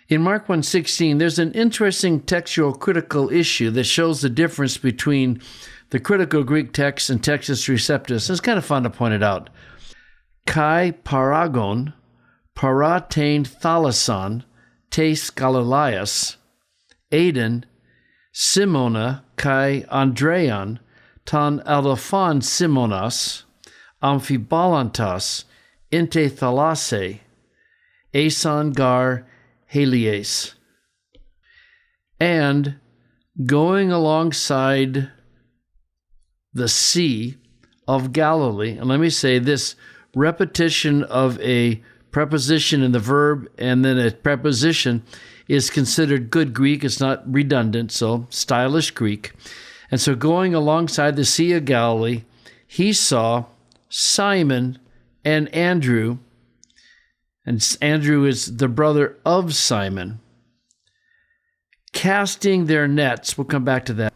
In Mark 1:16, there's an interesting textual critical issue that shows the difference between the critical Greek text and Textus Receptus. It's kind of fun to point it out. Kai paragon, paratein thalason, tes Galileas, Aden, Simona, kai Andrean, ton Adelphon Simonas, Amphibalantas, inte thalase, eson gar Helias. And going alongside the Sea of Galilee, and let me say this repetition of a preposition in the verb and then a preposition is considered good Greek. It's not redundant, so stylish Greek. And so going alongside the Sea of Galilee, he saw Simon and Andrew, and Andrew is the brother of Simon, casting their nets, we'll come back to that,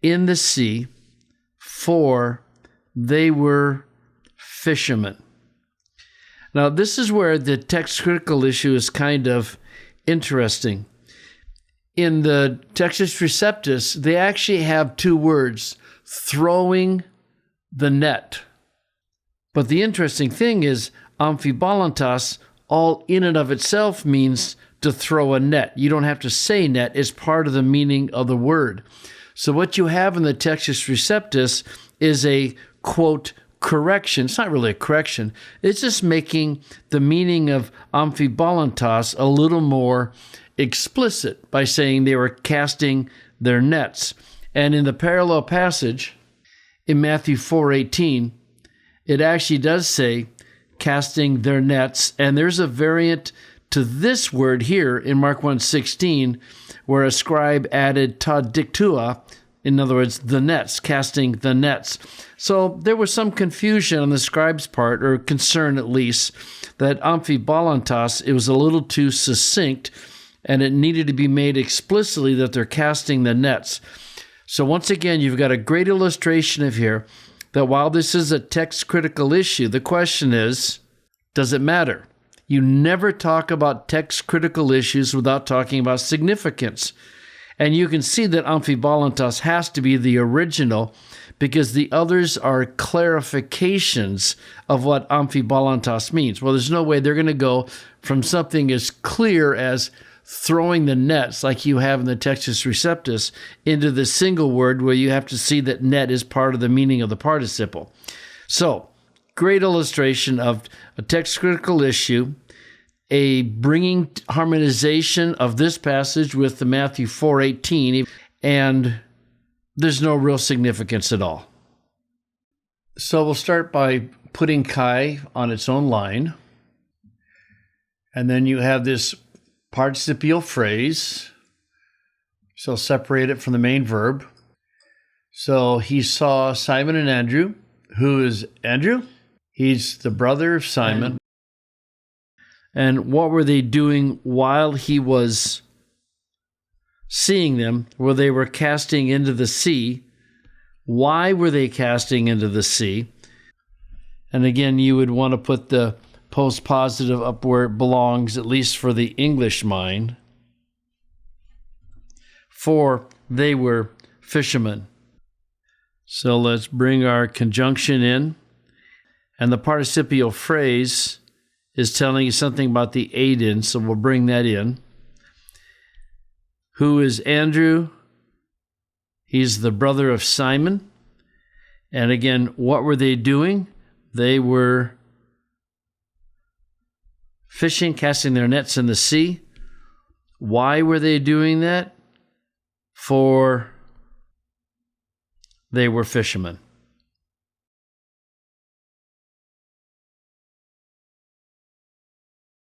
in the sea, for they were fishermen. Now, this is where the text critical issue is kind of interesting. In the Textus Receptus, they actually have two words, throwing the net. But the interesting thing is, amphibalantas, all in and of itself means to throw a net. You don't have to say net. It's part of the meaning of the word. So what you have in the Textus Receptus is a, quote, correction. It's not really a correction. It's just making the meaning of amphibalantas a little more explicit by saying they were casting their nets. And in the parallel passage in Matthew 4:18, it actually does say casting their nets. And there's a variant to this word here in Mark 1:16, where a scribe added ta dictua, in other words, the nets, casting the nets. So there was some confusion on the scribe's part, or concern at least, that amphibalantas, it was a little too succinct, and it needed to be made explicitly that they're casting the nets. So once again, you've got a great illustration of here that while this is a text critical issue, the question is, does it matter? You never talk about text critical issues without talking about significance. And you can see that amphibalantas has to be the original because the others are clarifications of what amphibalantas means. Well, there's no way they're going to go from something as clear as throwing the nets like you have in the Textus Receptus into the single word where you have to see that net is part of the meaning of the participle. So, great illustration of a text critical issue, a bringing harmonization of this passage with the Matthew 4:18, and there's no real significance at all. So we'll start by putting kai on its own line, and then you have this participial phrase, so separate it from the main verb. So he saw Simon and Andrew. Who is Andrew? He's the brother of Simon. And what were they doing while he was seeing them? Well, they were casting into the sea. Why were they casting into the sea? And again, you would want to put the post-positive up where it belongs, at least for the English mind. For they were fishermen. So let's bring our conjunction in. And the participial phrase is telling you something about the Aden, so we'll bring that in. Who is Andrew? He's the brother of Simon. And again, what were they doing? They were fishing, casting their nets in the sea. Why were they doing that? For they were fishermen.